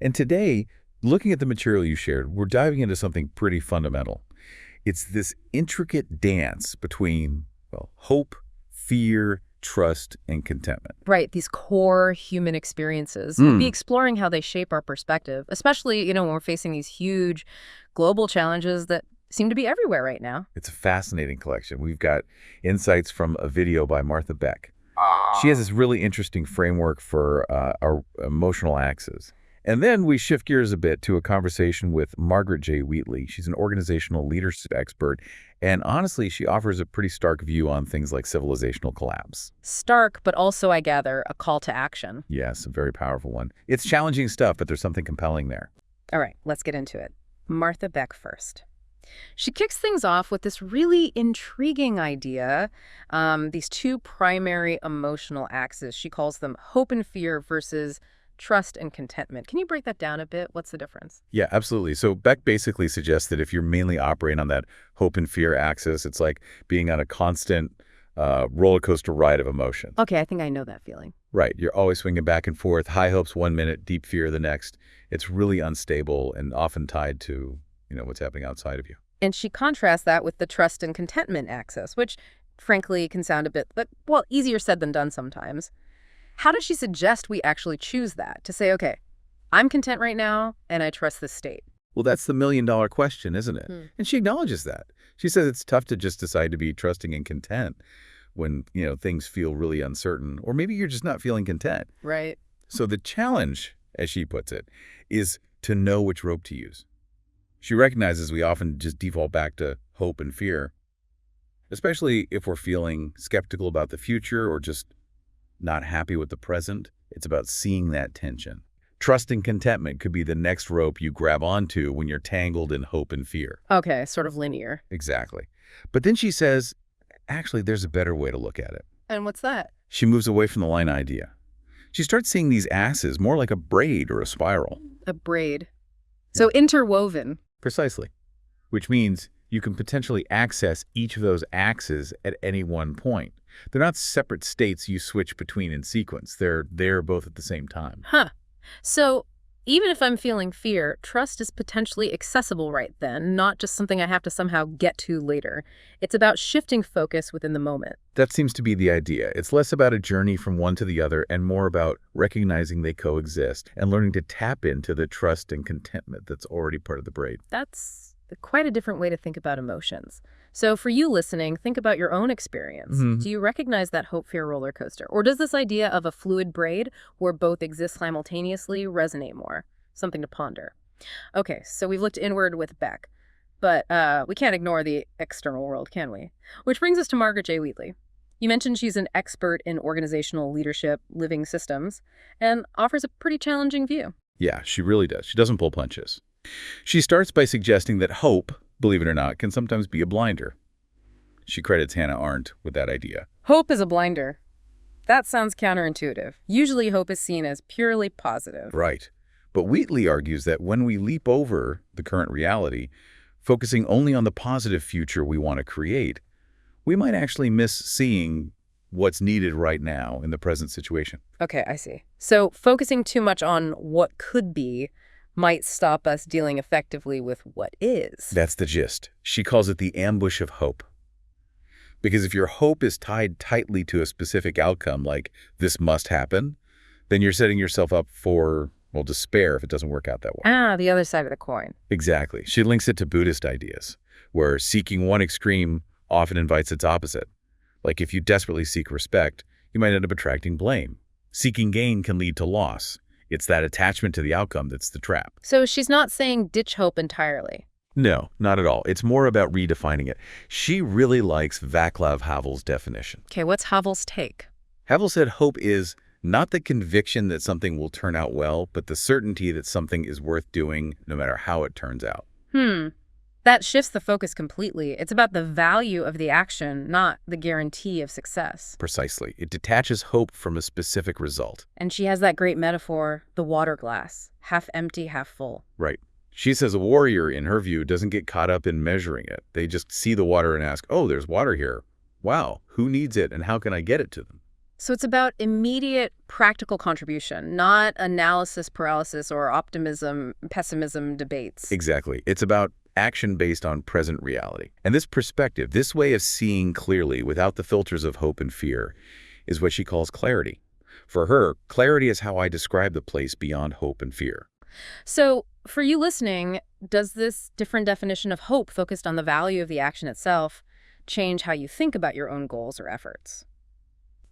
And today, looking at the material you shared, we're diving into something pretty fundamental. It's this intricate dance between, well, hope, fear, trust, and contentment. Right, these core human experiences. We'll be exploring how they shape our perspective, especially, when we're facing these huge global challenges that seem to be everywhere right now. It's a fascinating collection. We've got insights from a video by Martha Beck. She has this really interesting framework for our emotional axes. And then we shift gears a bit to a conversation with Margaret Wheatley. She's an organizational leadership expert, and honestly, she offers a pretty stark view on things like civilizational collapse. Stark, but also, I gather, a call to action. Yes, a very powerful one. It's challenging stuff, but there's something compelling there. All right, let's get into it. Martha Beck first. She kicks things off with this really intriguing idea, these two primary emotional axes. She calls them hope and fear versus trust and contentment. Can you break that down a bit? What's the difference? Yeah, absolutely. So Beck basically suggests that if you're mainly operating on that hope and fear axis, it's like being on a constant roller coaster ride of emotion. Okay, I think I know that feeling. Right. You're always swinging back and forth, high hopes 1 minute, deep fear the next. It's really unstable and often tied to, what's happening outside of you. And she contrasts that with the trust and contentment axis, which frankly can sound a bit, easier said than done sometimes. How does she suggest we actually choose that? To say, okay, I'm content right now, and I trust this state. Well, that's the million-dollar question, isn't it? And she acknowledges that. She says it's tough to just decide to be trusting and content when, things feel really uncertain, or maybe you're just not feeling content. Right. So the challenge, as she puts it, is to know which rope to use. She recognizes we often just default back to hope and fear, especially if we're feeling skeptical about the future or just not happy with the present. It's about seeing that tension. Trust and contentment could be the next rope you grab onto when you're tangled in hope and fear. Okay, sort of linear. Exactly. But then she says, actually, there's a better way to look at it. And what's that? She moves away from the line idea. She starts seeing these axes more like a braid or a spiral. A braid. So interwoven. Precisely. Which means you can potentially access each of those axes at any one point. They're not separate states you switch between in sequence. They're there both at the same time. Huh. So even if I'm feeling fear, trust is potentially accessible right then, not just something I have to somehow get to later. It's about shifting focus within the moment. That seems to be the idea. It's less about a journey from one to the other and more about recognizing they coexist and learning to tap into the trust and contentment that's already part of the braid. That's quite a different way to think about emotions. So for you listening, think about your own experience. Do you recognize that hope-fear roller coaster? Or does this idea of a fluid braid where both exist simultaneously resonate more? Something to ponder. Okay, so we've looked inward with Beck, but we can't ignore the external world, can we? Which brings us to Margaret Wheatley. You mentioned she's an expert in organizational leadership, living systems, and offers a pretty challenging view. Yeah, she really does. She doesn't pull punches. She starts by suggesting that hope, believe it or not, can sometimes be a blinder. She credits Hannah Arendt with that idea. Hope is a blinder. That sounds counterintuitive. Usually hope is seen as purely positive. Right. But Wheatley argues that when we leap over the current reality, focusing only on the positive future we want to create, we might actually miss seeing what's needed right now in the present situation. Okay, I see. So focusing too much on what could be might stop us dealing effectively with what is. That's the gist. She calls it the ambush of hope. Because if your hope is tied tightly to a specific outcome, like this must happen, then you're setting yourself up for, despair if it doesn't work out that way. Ah, the other side of the coin. Exactly. She links it to Buddhist ideas, where seeking one extreme often invites its opposite. Like if you desperately seek respect, you might end up attracting blame. Seeking gain can lead to loss. It's that attachment to the outcome that's the trap. So she's not saying ditch hope entirely. No, not at all. It's more about redefining it. She really likes Václav Havel's definition. Okay, what's Havel's take? Havel said hope is not the conviction that something will turn out well, but the certainty that something is worth doing no matter how it turns out. That shifts the focus completely. It's about the value of the action, not the guarantee of success. Precisely. It detaches hope from a specific result. And she has that great metaphor, the water glass, half empty, half full. Right. She says a warrior, in her view, doesn't get caught up in measuring it. They just see the water and ask, oh, there's water here. Wow, who needs it and how can I get it to them? So it's about immediate practical contribution, not analysis paralysis or optimism, pessimism debates. Exactly. It's about action based on present reality. And this perspective, this way of seeing clearly without the filters of hope and fear, is what she calls clarity. For her, clarity is how I describe the place beyond hope and fear. So for you listening, does this different definition of hope focused on the value of the action itself change how you think about your own goals or efforts?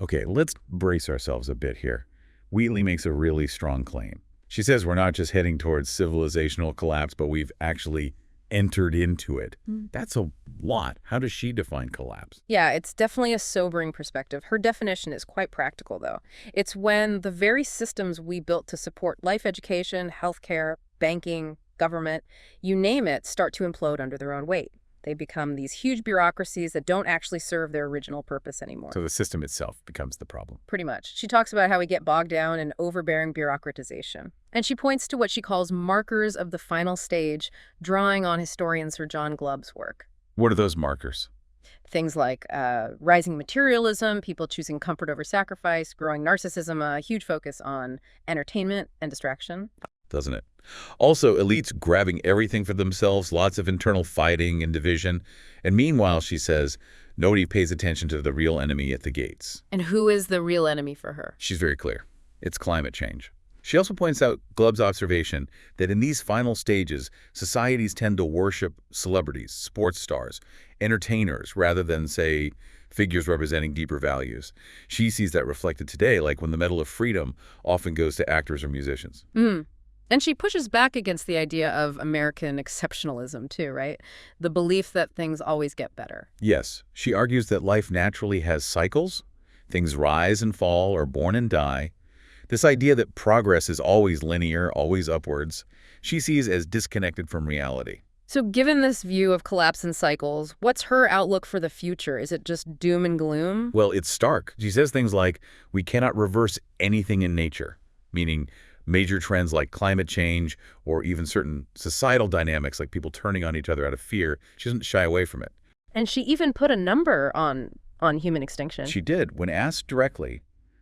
Okay, let's brace ourselves a bit here. Wheatley makes a really strong claim. She says we're not just heading towards civilizational collapse, but we've actually entered into it. That's a lot. How does she define collapse? Yeah, it's definitely a sobering perspective. Her definition is quite practical, though. It's when the very systems we built to support life education, healthcare, banking, government, you name it, start to implode under their own weight. They become these huge bureaucracies that don't actually serve their original purpose anymore. So the system itself becomes the problem. Pretty much. She talks about how we get bogged down in overbearing bureaucratization. And she points to what she calls markers of the final stage, drawing on historian Sir John Glubb's work. What are those markers? Things like rising materialism, people choosing comfort over sacrifice, growing narcissism, a huge focus on entertainment and distraction. Doesn't it? Also, elites grabbing everything for themselves, lots of internal fighting and division. And meanwhile, she says, nobody pays attention to the real enemy at the gates. And who is the real enemy for her? She's very clear. It's climate change. She also points out Glubb's observation that in these final stages, societies tend to worship celebrities, sports stars, entertainers, rather than, say, figures representing deeper values. She sees that reflected today, like when the Medal of Freedom often goes to actors or musicians. And she pushes back against the idea of American exceptionalism too, right? The belief that things always get better. Yes, she argues that life naturally has cycles. Things rise and fall or born and die. This idea that progress is always linear, always upwards, she sees as disconnected from reality. So given this view of collapse and cycles, what's her outlook for the future? Is it just doom and gloom? Well, it's stark. She says things like, we cannot reverse anything in nature, meaning major trends like climate change or even certain societal dynamics like people turning on each other out of fear. She doesn't shy away from it. And she even put a number on human extinction. She did. When asked directly,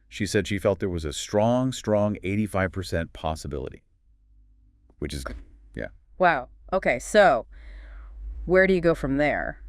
she said she felt there was a strong 85% possibility, which is, yeah. Wow. Okay, so where do you go from there,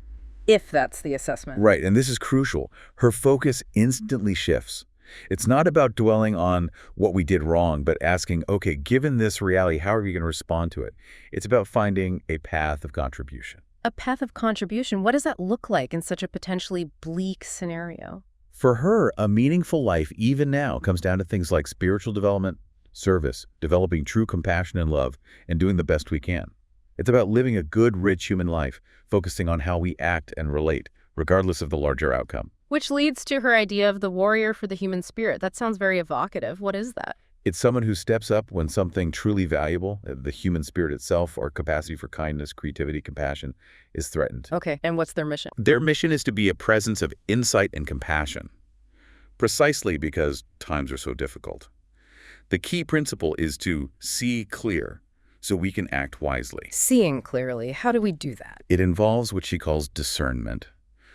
if that's the assessment? Right, and this is crucial. Her focus instantly shifts. It's not about dwelling on what we did wrong, but asking, okay, given this reality, how are we going to respond to it? It's about finding a path of contribution. A path of contribution? What does that look like in such a potentially bleak scenario? For her, a meaningful life, even now, comes down to things like spiritual development, service, developing true compassion and love, and doing the best we can. It's about living a good, rich human life, focusing on how we act and relate, regardless of the larger outcome. Which leads to her idea of the warrior for the human spirit. That sounds very evocative. What is that? It's someone who steps up when something truly valuable, the human spirit itself, or capacity for kindness, creativity, compassion, is threatened. Okay, and what's their mission? Their mission is to be a presence of insight and compassion, precisely because times are so difficult. The key principle is to see clear so we can act wisely. Seeing clearly. How do we do that? It involves what she calls discernment,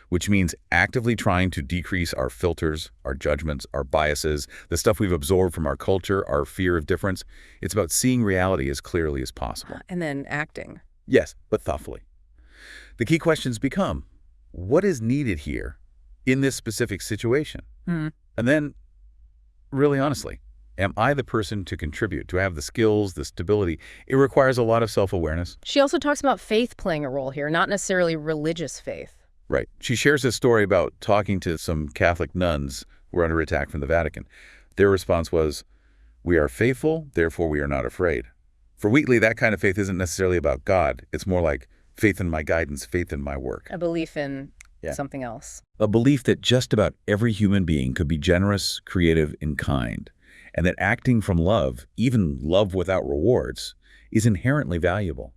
which means actively trying to decrease our filters, our judgments, our biases, the stuff we've absorbed from our culture, our fear of difference. It's about seeing reality as clearly as possible. And then acting. Yes, but thoughtfully. The key questions become, what is needed here in this specific situation? And then, really honestly, am I the person to contribute, to have the skills, the stability? It requires a lot of self-awareness. She also talks about faith playing a role here, not necessarily religious faith. Right. She shares a story about talking to some Catholic nuns who were under attack from the Vatican. Their response was, we are faithful, therefore we are not afraid. For Wheatley, that kind of faith isn't necessarily about God. It's more like faith in my guidance, faith in my work. A belief in something else. A belief that just about every human being could be generous, creative, and kind, and that acting from love, even love without rewards, is inherently valuable.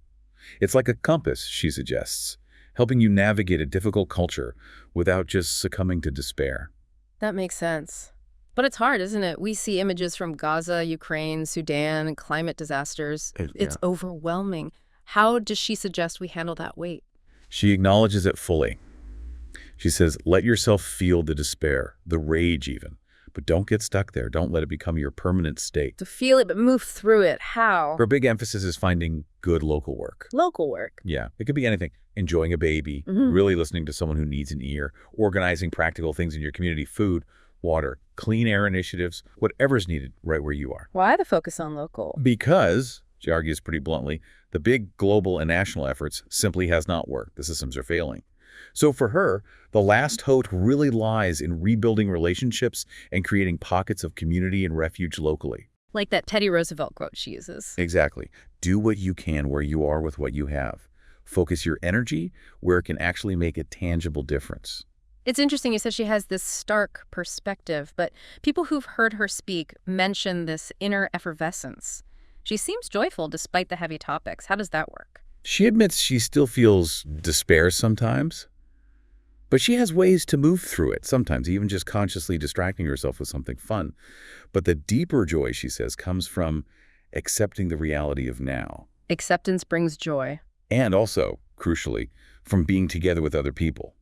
It's like a compass, she suggests, helping you navigate a difficult culture without just succumbing to despair. That makes sense. But it's hard, isn't it? We see images from Gaza, Ukraine, Sudan, climate disasters. It's overwhelming. How does she suggest we handle that weight? She acknowledges it fully. She says, let yourself feel the despair, the rage even, But don't get stuck there. Don't let it become your permanent state. To feel it, but move through it. How? Her big emphasis is finding good local work. Local work. Yeah, it could be anything. Enjoying a baby, really listening to someone who needs an ear, organizing practical things in your community, food, water, clean air initiatives, whatever's needed right where you are. Why the focus on local? Because, she argues pretty bluntly, the big global and national efforts simply has not worked. The systems are failing. So for her, the last hope really lies in rebuilding relationships and creating pockets of community and refuge locally. Like that Teddy Roosevelt quote she uses. Exactly. Do what you can where you are with what you have. Focus your energy where it can actually make a tangible difference. It's interesting you said she has this stark perspective, but people who've heard her speak mention this inner effervescence. She seems joyful despite the heavy topics. How does that work? She admits she still feels despair sometimes, but she has ways to move through it, sometimes even just consciously distracting herself with something fun. But the deeper joy, she says, comes from accepting the reality of now. Acceptance brings joy. And also, crucially, from being together with other people.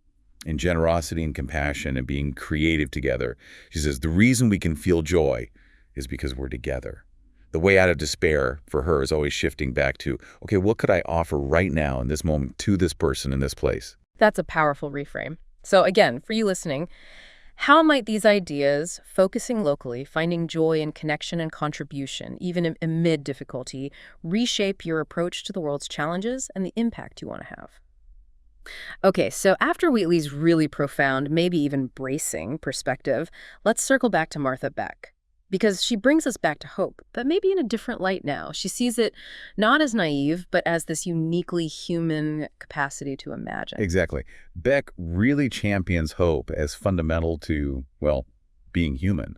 In generosity and compassion and being creative together. She says the reason we can feel joy is because we're together. The way out of despair for her is always shifting back to, okay, what could I offer right now in this moment to this person in this place? That's a powerful reframe. So again, for you listening, how might these ideas, focusing locally, finding joy in connection and contribution, even amid difficulty, reshape your approach to the world's challenges and the impact you want to have? Okay, so after Wheatley's really profound, maybe even bracing perspective, let's circle back to Martha Beck. Because she brings us back to hope, but maybe in a different light now. She sees it not as naive, but as this uniquely human capacity to imagine. Exactly. Beck really champions hope as fundamental to, well, being human.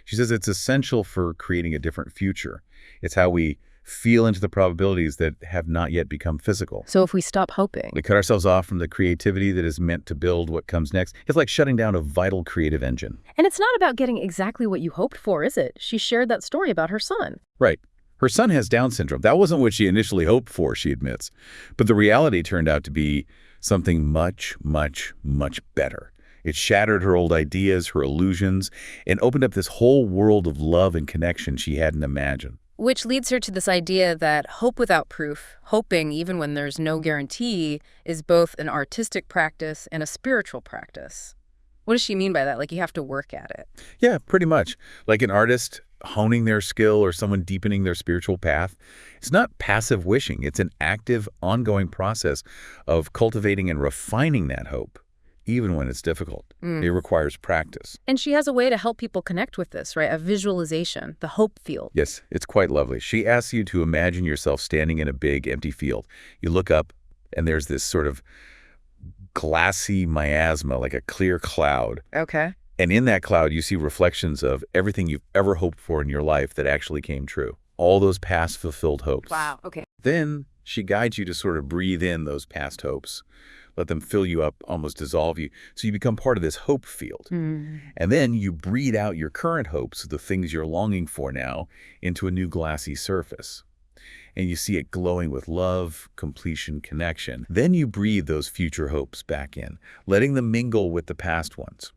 She says it's essential for creating a different future. It's how we feel into the probabilities that have not yet become physical. So if we stop hoping, we cut ourselves off from the creativity that is meant to build what comes next. It's like shutting down a vital creative engine. And it's not about getting exactly what you hoped for, is it? She shared that story about her son. Right. Her son has Down syndrome. That wasn't what she initially hoped for, she admits. But the reality turned out to be something much, much, much better. It shattered her old ideas, her illusions, and opened up this whole world of love and connection she hadn't imagined. Which leads her to this idea that hope without proof, hoping even when there's no guarantee, is both an artistic practice and a spiritual practice. What does she mean by that? Like you have to work at it? Yeah, pretty much. Like an artist honing their skill or someone deepening their spiritual path. It's not passive wishing. It's an active, ongoing process of cultivating and refining that hope. Even when it's difficult. It requires practice. And she has a way to help people connect with this, right? A visualization, the hope field. Yes, it's quite lovely. She asks you to imagine yourself standing in a big, empty field. You look up, and there's this sort of glassy miasma, like a clear cloud. Okay. And in that cloud, you see reflections of everything you've ever hoped for in your life that actually came true. All those past fulfilled hopes. Wow, okay. Then she guides you to sort of breathe in those past hopes. Let them fill you up, almost dissolve you. So you become part of this hope field. And then you breathe out your current hopes, the things you're longing for now, into a new glassy surface. And you see it glowing with love, completion, connection. Then you breathe those future hopes back in, letting them mingle with the past ones.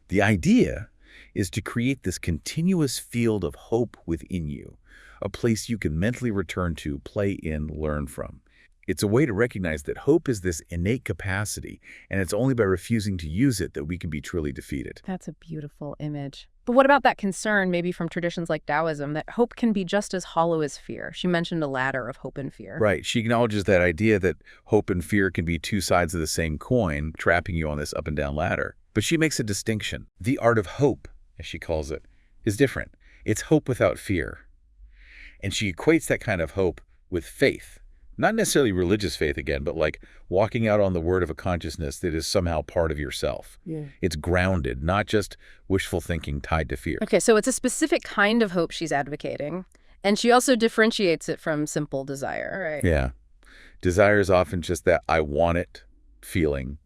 The idea is to create this continuous field of hope within you, a place you can mentally return to, play in, learn from. It's a way to recognize that hope is this innate capacity, and it's only by refusing to use it that we can be truly defeated. That's a beautiful image. But what about that concern, maybe from traditions like Taoism, that hope can be just as hollow as fear? She mentioned a ladder of hope and fear. Right. She acknowledges that idea that hope and fear can be two sides of the same coin, trapping you on this up and down ladder. But she makes a distinction. The art of hope, as she calls it, is different. It's hope without fear. And she equates that kind of hope with faith. Not necessarily religious faith again, but like walking out on the word of a consciousness that is somehow part of yourself. Yeah. It's grounded, not just wishful thinking tied to fear. Okay, so it's a specific kind of hope she's advocating. And she also differentiates it from simple desire, right? Yeah. Desire is often just that I want it feeling.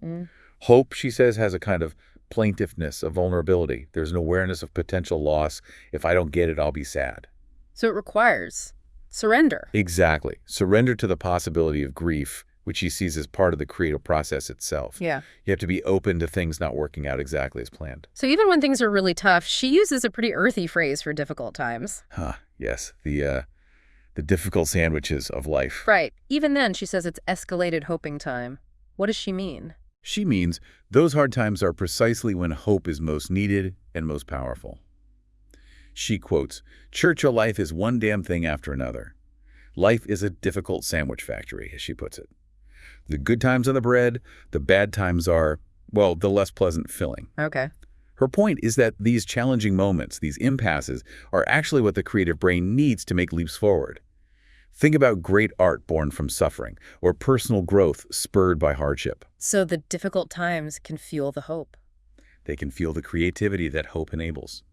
Hope, she says, has a kind of plaintiveness, a vulnerability. There's an awareness of potential loss. If I don't get it, I'll be sad. So it requires surrender. Exactly. Surrender to the possibility of grief, which she sees as part of the creative process itself. Yeah. You have to be open to things not working out exactly as planned. So even when things are really tough, she uses a pretty earthy phrase for difficult times. Yes, the difficult sandwiches of life. Right. Even then, she says it's escalated hoping time. What does she mean? She means those hard times are precisely when hope is most needed and most powerful. She quotes, "Churchill life is one damn thing after another. Life is a difficult sandwich factory," as she puts it. The good times are the bread, the bad times are, well, the less pleasant filling. Okay. Her point is that these challenging moments, these impasses, are actually what the creative brain needs to make leaps forward. Think about great art born from suffering, or personal growth spurred by hardship. So the difficult times can fuel the hope. They can feel the creativity that hope enables.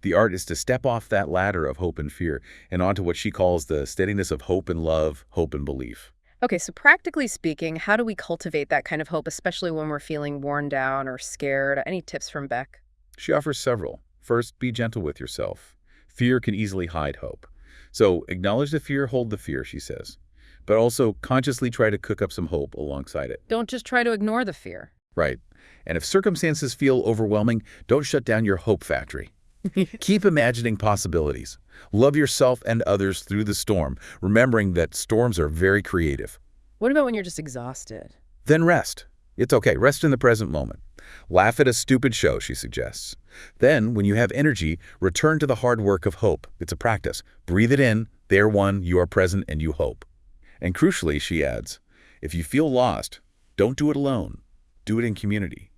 The art is to step off that ladder of hope and fear and onto what she calls the steadiness of hope and love, hope and belief. Okay, so practically speaking, how do we cultivate that kind of hope, especially when we're feeling worn down or scared? Any tips from Beck? She offers several. First, be gentle with yourself. Fear can easily hide hope. So acknowledge the fear, hold the fear, she says. But also consciously try to cook up some hope alongside it. Don't just try to ignore the fear. Right. And if circumstances feel overwhelming, don't shut down your hope factory. Keep imagining possibilities. Love yourself and others through the storm, remembering that storms are very creative. What about when you're just exhausted? Then rest. It's okay. Rest in the present moment. Laugh at a stupid show, she suggests. Then, when you have energy, return to the hard work of hope. It's a practice. Breathe it in. There one, you are present and you hope. And crucially, she adds, if you feel lost, don't do it alone. Do it in community.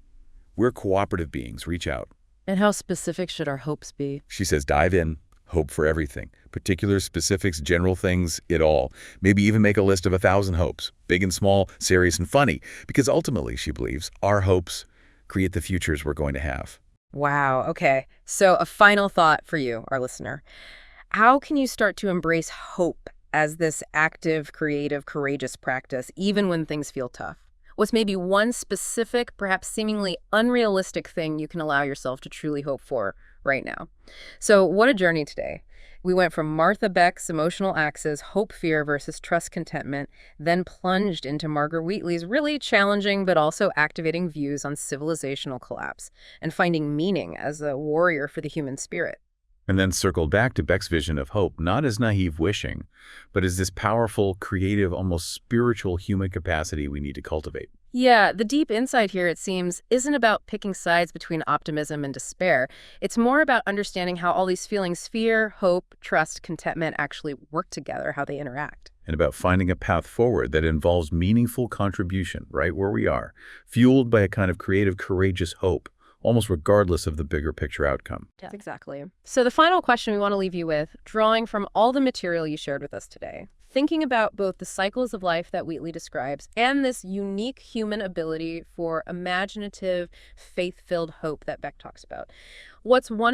We're cooperative beings. Reach out. And how specific should our hopes be? She says dive in, hope for everything. Particular specifics, general things, it all. Maybe even make a list of 1,000 hopes, big and small, serious and funny. Because ultimately, she believes, our hopes create the futures we're going to have. Wow, okay. So a final thought for you, our listener. How can you start to embrace hope as this active, creative, courageous practice, even when things feel tough? What's maybe one specific, perhaps seemingly unrealistic thing you can allow yourself to truly hope for right now? So what a journey today. We went from Martha Beck's emotional axis, hope, fear versus trust, contentment, then plunged into Margaret Wheatley's really challenging but also activating views on civilizational collapse and finding meaning as a warrior for the human spirit. And then circled back to Beck's vision of hope, not as naive wishing, but as this powerful, creative, almost spiritual human capacity we need to cultivate. Yeah, the deep insight here, it seems, isn't about picking sides between optimism and despair. It's more about understanding how all these feelings, fear, hope, trust, contentment, actually work together, how they interact. And about finding a path forward that involves meaningful contribution right where we are, fueled by a kind of creative, courageous hope, almost regardless of the bigger picture outcome. Yeah, exactly. So the final question we want to leave you with, drawing from all the material you shared with us today, thinking about both the cycles of life that Wheatley describes and this unique human ability for imaginative, faith-filled hope that Beck talks about. What's one